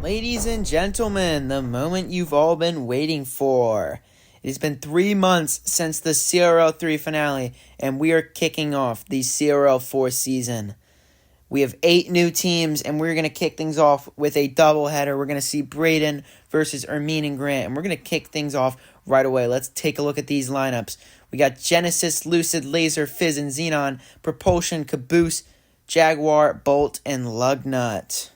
Ladies and gentlemen, the moment you've all been waiting for. It has been 3 months since the CRL3 finale, and we are kicking off the CRL4 season. We have 8 new teams, and we're going to kick things off with a doubleheader. We're going to see Braden versus Ermine and Grant, and we're going to kick things off right away. Let's take a look at these lineups. We got Genesis, Lucid, Laser, Fizz, and Xenon, Propulsion, Caboose, Jaguar, Bolt, and Lugnut.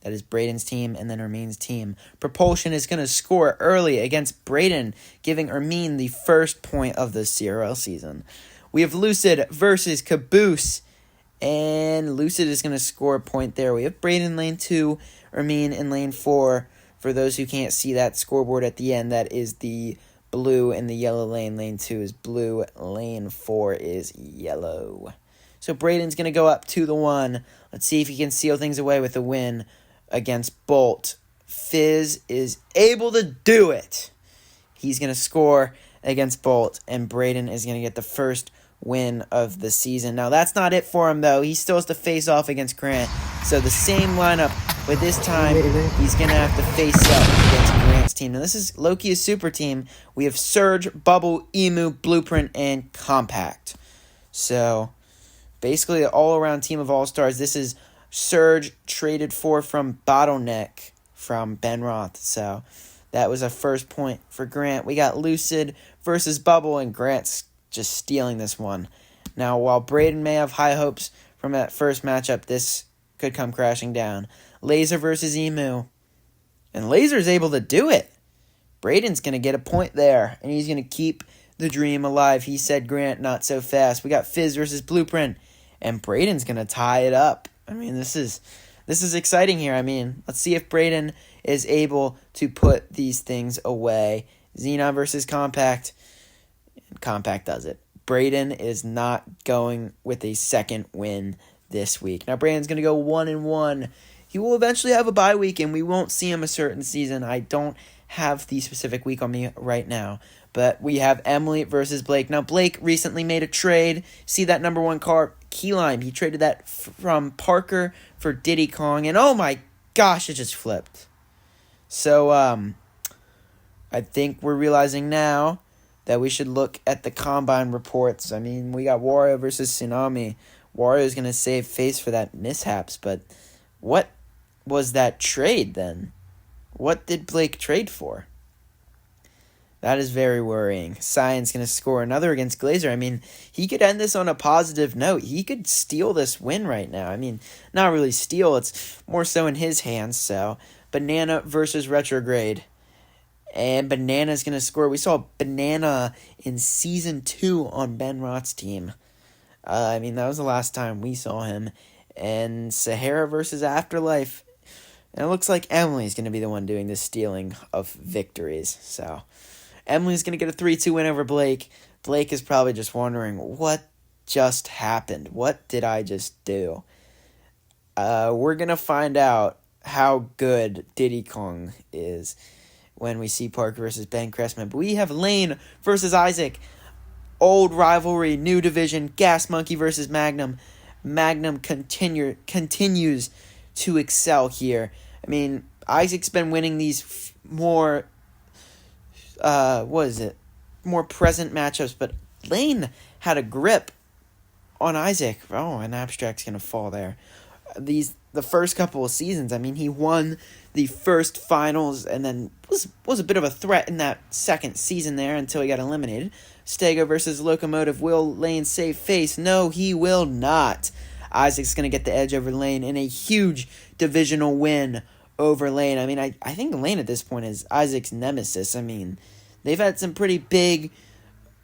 That is Braden's team and then Ermine's team. Propulsion is going to score early against Braden, giving Ermine the first point of the CRL season. We have Lucid versus Caboose, and Lucid is going to score a point there. We have Braden in lane 2, Ermine in lane 4. For those who can't see that scoreboard at the end, that is the blue and the yellow lane. Lane 2 is blue, lane 4 is yellow. So Braden's going to go up 2-1. Let's see if he can seal things away with a win against Bolt. Fizz is able to do it. He's going to score against Bolt, and Braden is going to get the first win of the season. Now, that's not it for him, though. He still has to face off against Grant. So the same lineup, but this time he's going to have to face up against Grant's team. Now, this is Loki's super team. We have Surge, Bubble, Emu, Blueprint, and Compact. So basically an all-around team of all-stars. This is Surge traded for from Bottleneck from Ben Roth. So that was a first point for Grant. We got Lucid versus Bubble, and Grant's just stealing this one. Now, while Braden may have high hopes from that first matchup, this could come crashing down. Laser versus Emu. And Laser's able to do it. Braden's going to get a point there, and he's going to keep the dream alive. He said Grant, not so fast. We got Fizz versus Blueprint, and Braden's going to tie it up. I mean, this is exciting here. I mean, let's see if Braden is able to put these things away. Xenon versus Compact. Compact does it. Braden is not going with a second win this week. Now, Braden's going to go 1-1. He will eventually have a bye week, and we won't see him a certain season. I don't have the specific week on me right now. But we have Emily versus Blake. Now, Blake recently made a trade. See that number 1 car, Key Lime. He traded that from Parker for Diddy Kong. And oh my gosh, it just flipped. So, I think we're realizing now that we should look at the combine reports. I mean, we got Wario versus Tsunami. Wario's going to save face for that mishaps. But what was that trade then? What did Blake trade for? That is very worrying. Cyan's going to score another against Glazer. I mean, he could end this on a positive note. He could steal this win right now. I mean, not really steal. It's more so in his hands. So, Banana versus Retrograde. And Banana's going to score. We saw Banana in Season 2 on Ben Roth's team. I mean, that was the last time we saw him. And Sahara versus Afterlife. And it looks like Emily's going to be the one doing the stealing of victories. So Emily's going to get a 3-2 win over Blake. Blake is probably just wondering, what just happened? What did I just do? We're going to find out how good Diddy Kong is when we see Parker versus Ben Cressman. But we have Lane versus Isaac. Old rivalry, new division. Gas Monkey versus Magnum. Magnum continues to excel here. I mean, Isaac's been winning these more present matchups, but Lane had a grip on Isaac. Oh, and Abstract's going to fall there. The first couple of seasons, I mean, he won the first finals and then was a bit of a threat in that second season there until he got eliminated. Stego versus Locomotive. Will Lane save face? No, he will not. Isaac's going to get the edge over Lane in a huge divisional win over Lane. I mean, I think Lane at this point is Isaac's nemesis. I mean, they've had some pretty big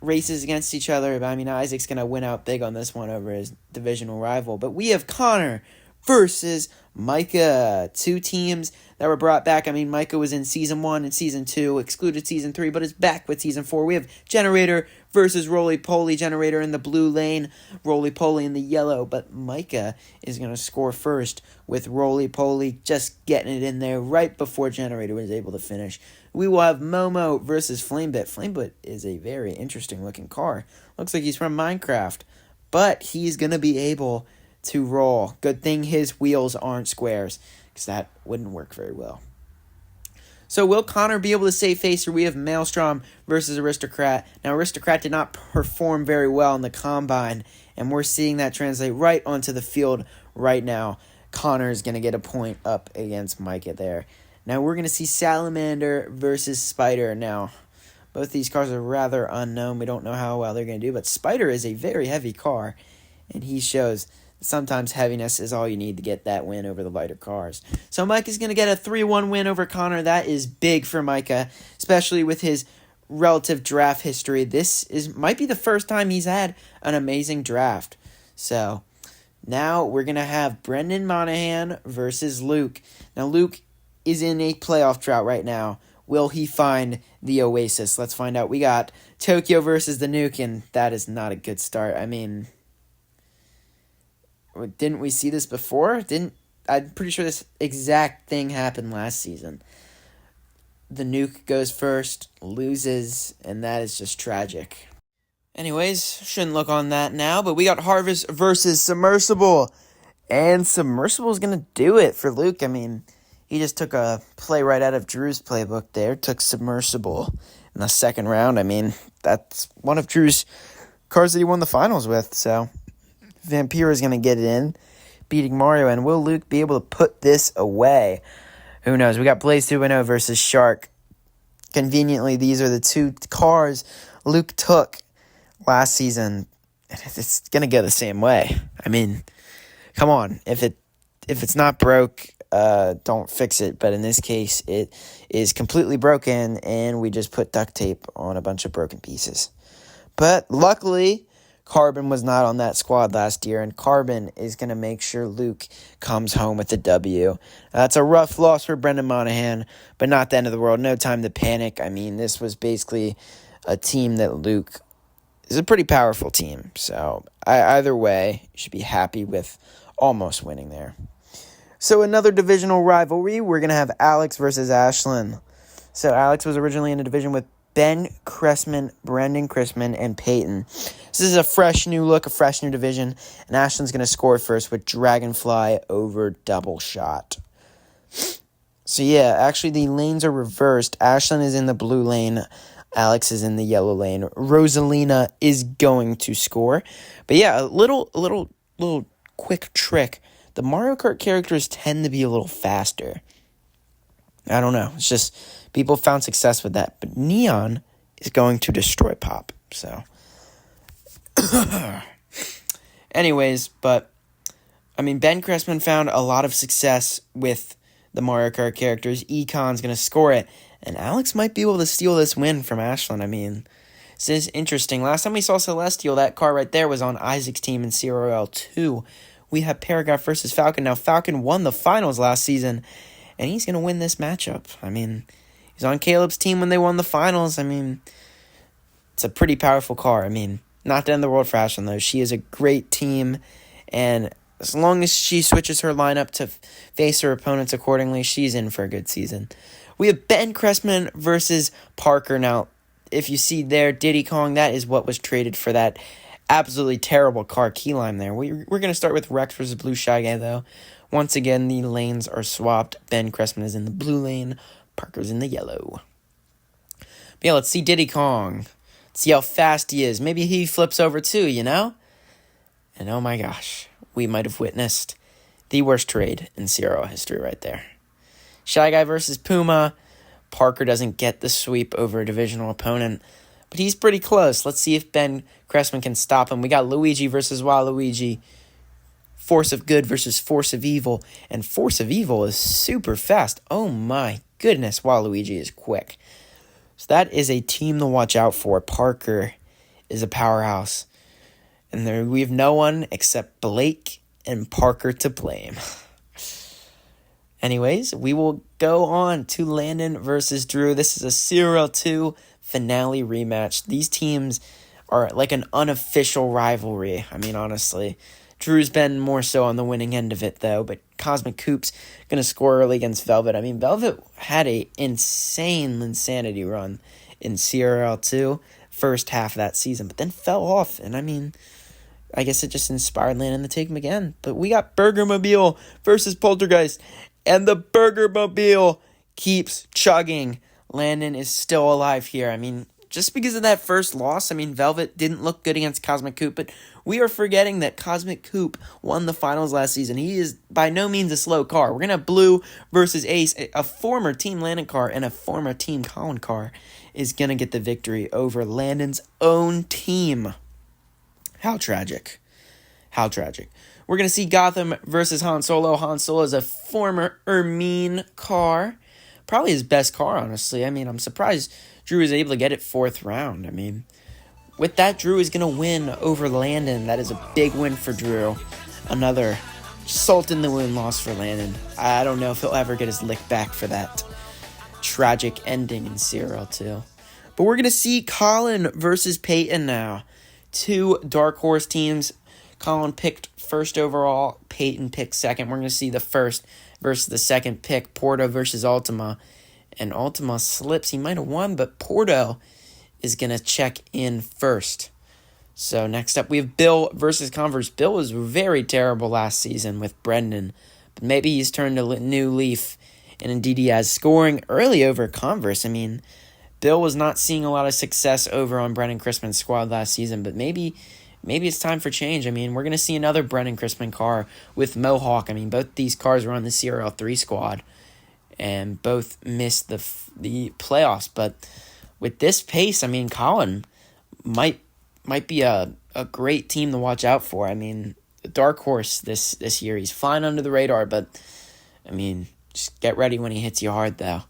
races against each other, but I mean, Isaac's going to win out big on this one over his divisional rival. But we have Connor versus Micah. 2 teams that were brought back. I mean, Micah was in Season 1 and Season 2, excluded Season 3, but is back with Season 4. We have Generator versus Roly-Poly. Generator in the blue lane, Roly-Poly in the yellow, but Micah is going to score first with Roly-Poly just getting it in there right before Generator was able to finish. We will have Momo versus Flamebit. Flamebit is a very interesting looking car. Looks like he's from Minecraft, but he's going to be able to roll. Good thing his wheels aren't squares, because that wouldn't work very well. So will Connor be able to save face, or we have Maelstrom versus Aristocrat? Now, Aristocrat did not perform very well in the Combine, and we're seeing that translate right onto the field right now. Connor is going to get a point up against Micah there. Now, we're going to see Salamander versus Spider. Now, both these cars are rather unknown. We don't know how well they're going to do, but Spider is a very heavy car, and he shows sometimes heaviness is all you need to get that win over the lighter cars. So Micah's going to get a 3-1 win over Connor. That is big for Micah, especially with his relative draft history. Might be the first time he's had an amazing draft. So now we're going to have Brendan Monahan versus Luke. Now Luke is in a playoff drought right now. Will he find the Oasis? Let's find out. We got Tokyo versus the Nuke, and that is not a good start. I mean, didn't we see this before? I'm pretty sure this exact thing happened last season. The Nuke goes first, loses, and that is just tragic. Anyways, shouldn't look on that now, but we got Harvest versus Submersible. And Submersible is going to do it for Luke. I mean, he just took a play right out of Drew's playbook there, took Submersible in the second round. I mean, that's one of Drew's cars that he won the finals with, so Vampira is going to get it in, beating Mario, and will Luke be able to put this away? Who knows? We got Blaze 2.0 versus Shark. Conveniently, these are the two cars Luke took last season. It's going to go the same way. I mean, come on. If it's not broke, don't fix it. But in this case, it is completely broken, and we just put duct tape on a bunch of broken pieces. But luckily, Carbon was not on that squad last year, and Carbon is going to make sure Luke comes home with the W. That's a rough loss for Brendan Monahan, but not the end of the world. No time to panic. I mean, this was basically a team that Luke is a pretty powerful team. So either way, you should be happy with almost winning there. So another divisional rivalry, we're going to have Alex versus Ashlyn. So Alex was originally in a division with Ben Cressman, Brendan Chrisman, and Peyton. This is a fresh new look, a fresh new division, and Ashlyn's going to score first with Dragonfly over Double Shot. So yeah, actually the lanes are reversed. Ashlyn is in the blue lane, Alex is in the yellow lane. Rosalina is going to score. But yeah, a little quick trick. The Mario Kart characters tend to be a little faster. I don't know. It's just people found success with that. But Neon is going to destroy Pop. So, anyways, but I mean, Ben Cressman found a lot of success with the Mario Kart characters. Econ's going to score it. And Alex might be able to steal this win from Ashlyn. I mean, this is interesting. Last time we saw Celestial, that car right there was on Isaac's team in CRL4. We have Paragraph versus Falcon. Now, Falcon won the finals last season, and he's going to win this matchup. I mean, he's on Caleb's team when they won the finals. I mean, it's a pretty powerful car. I mean, not the end of the world for Ashlyn, though. She is a great team, and as long as she switches her lineup to face her opponents accordingly, she's in for a good season. We have Ben Cressman versus Parker. Now, if you see there, Diddy Kong, that is what was traded for that absolutely terrible car Key Lime there. We're going to start with Rex versus Blue Shy Guy, though. Once again, the lanes are swapped. Ben Cressman is in the blue lane. Parker's in the yellow. But yeah, let's see Diddy Kong. Let's see how fast he is. Maybe he flips over too, you know? And oh my gosh, we might have witnessed the worst trade in CRO history right there. Shy Guy versus Puma. Parker doesn't get the sweep over a divisional opponent, but he's pretty close. Let's see if Ben Cressman can stop him. We got Luigi versus Waluigi. Force of Good versus Force of Evil. And Force of Evil is super fast. Oh my goodness, Waluigi is quick. So that is a team to watch out for. Parker is a powerhouse. And we have no one except Blake and Parker to blame. Anyways, we will go on to Landon versus Drew. This is a CRL2 finale rematch. These teams are like an unofficial rivalry. I mean, honestly. Drew's been more so on the winning end of it, though. But Cosmic Coop's going to score early against Velvet. I mean, Velvet had a insane insanity run in CRL2 first half of that season. But then fell off. And I mean, I guess it just inspired Landon to take him again. But we got Burgermobile versus Poltergeist. And the Burgermobile keeps chugging. Landon is still alive here. I mean, just because of that first loss, I mean, Velvet didn't look good against Cosmic Coupe, but we are forgetting that Cosmic Coupe won the finals last season. He is by no means a slow car. We're going to have Blue versus Ace, a former Team Landon car and a former Team Colin car is going to get the victory over Landon's own team. How tragic. How tragic. We're going to see Gotham versus Han Solo. Han Solo is a former Ermine car. Probably his best car, honestly. I mean, I'm surprised Drew was able to get it 4th round. I mean, with that, Drew is going to win over Landon. That is a big win for Drew. Another salt in the wound loss for Landon. I don't know if he'll ever get his lick back for that tragic ending in CRL2. But we're going to see Colin versus Peyton now. 2 Dark Horse teams. Colin picked first overall. Peyton picked second. We're going to see the first versus the second pick. Porto versus Ultima. And Ultima slips. He might have won, but Porto is going to check in first. So next up, we have Bill versus Converse. Bill was very terrible last season with Brendan. But maybe he's turned a new leaf. And indeed he has, scoring early over Converse. I mean, Bill was not seeing a lot of success over on Brendan Crispin's squad last season, but maybe it's time for change. I mean, we're going to see another Brendan Crispin car with Mohawk. I mean, both these cars were on the CRL3 squad and both missed the playoffs. But with this pace, I mean, Colin might be a great team to watch out for. I mean, the Dark Horse this year, he's flying under the radar, but, I mean, just get ready when he hits you hard, though.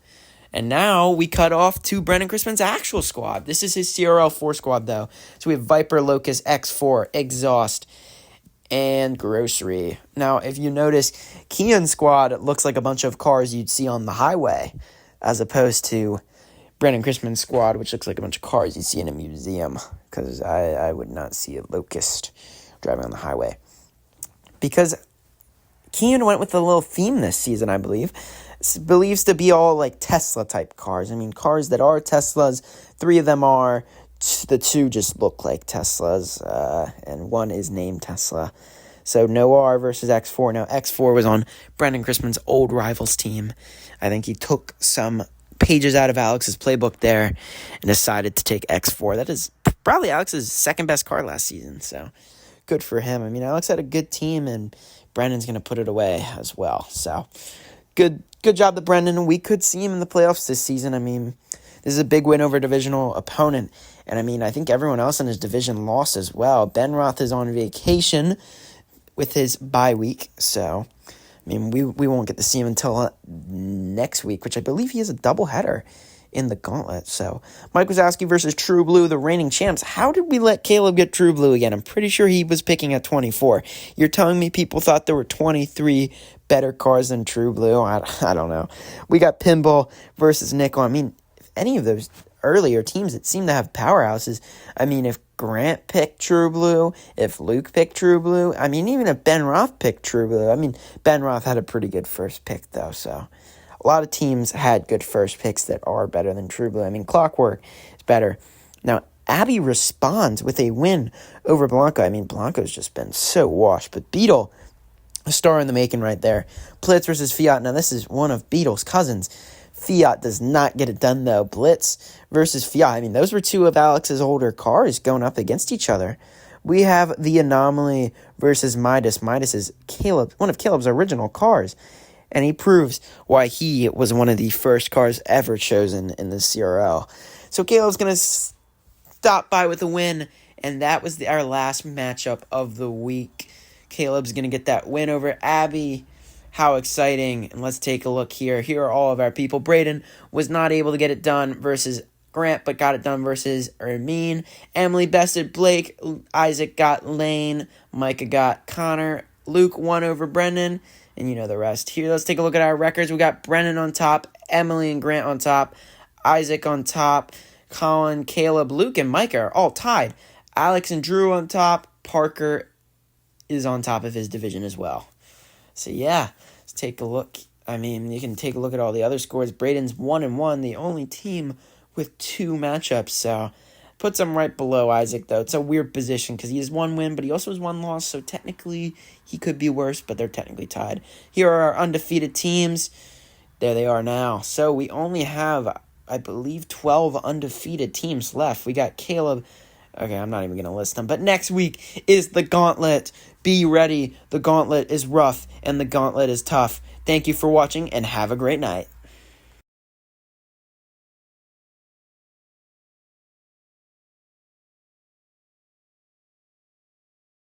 And now we cut off to Brendan Crispin's actual squad. This is his CRL4 squad, though. So we have Viper, Locust, X4, Exhaust, and Grocery. Now, if you notice, Kian's squad looks like a bunch of cars you'd see on the highway, as opposed to Brendan Crispin's squad, which looks like a bunch of cars you'd see in a museum, because I would not see a Locust driving on the highway. Because Kian went with a little theme this season, I believe. Believes to be all like Tesla type cars. I mean, cars that are Teslas. 3 of them are. The 2 just look like Teslas, and 1 is named Tesla. So Noir versus X4. Now X4 was on Brendan Crispin's old rivals team. I think he took some pages out of Alex's playbook there and decided to take X4. That is probably Alex's second best car last season. So good for him. I mean, Alex had a good team, and Brendan's going to put it away as well. So good job to Brendan. We could see him in the playoffs this season. I mean, this is a big win over a divisional opponent. And I mean, I think everyone else in his division lost as well. Ben Roth is on vacation with his bye week. So, I mean, we won't get to see him until next week, which I believe he has a doubleheader in the gauntlet. So, Mike Wazowski versus True Blue, the reigning champs. How did we let Caleb get True Blue again? I'm pretty sure he was picking at 24. You're telling me people thought there were 23 better cars than True Blue? I don't know. We got Pinball versus Nickel. I mean, if any of those earlier teams that seem to have powerhouses, I mean, if Grant picked True Blue, if Luke picked True Blue, I mean, even if Ben Roth picked True Blue, I mean, Ben Roth had a pretty good first pick, though, so a lot of teams had good first picks that are better than True Blue. I mean, Clockwork is better. Now, Abby responds with a win over Blanco. I mean, Blanco's just been so washed, but Beetle, a star in the making right there. Blitz versus Fiat. Now, this is one of Beetle's cousins. Fiat does not get it done, though. Blitz versus Fiat. I mean, those were 2 of Alex's older cars going up against each other. We have the Anomaly versus Midas. Midas is one of Caleb's original cars, and he proves why he was one of the first cars ever chosen in the CRL. So Caleb's going to stop by with a win, and that was our last matchup of the week. Caleb's going to get that win over Abby. How exciting. And let's take a look here. Here are all of our people. Braden was not able to get it done versus Grant, but got it done versus Ermine. Emily bested Blake. Isaac got Lane. Micah got Connor. Luke won over Brendan. And you know the rest. Here, let's take a look at our records. We got Brendan on top. Emily and Grant on top. Isaac on top. Colin, Caleb, Luke, and Micah are all tied. Alex and Drew on top. Parker is on top of his division as well. So yeah, let's take a look. I mean, you can take a look at all the other scores. Braden's 1-1, the only team with 2 matchups. So puts him right below Isaac, though. It's a weird position because he has 1 win, but he also has 1 loss. So technically, he could be worse, but they're technically tied. Here are our undefeated teams. There they are now. So we only have, I believe, 12 undefeated teams left. We got Caleb. Okay, I'm not even going to list them. But next week is the Gauntlet. Be ready. The Gauntlet is rough, and the Gauntlet is tough. Thank you for watching, and have a great night.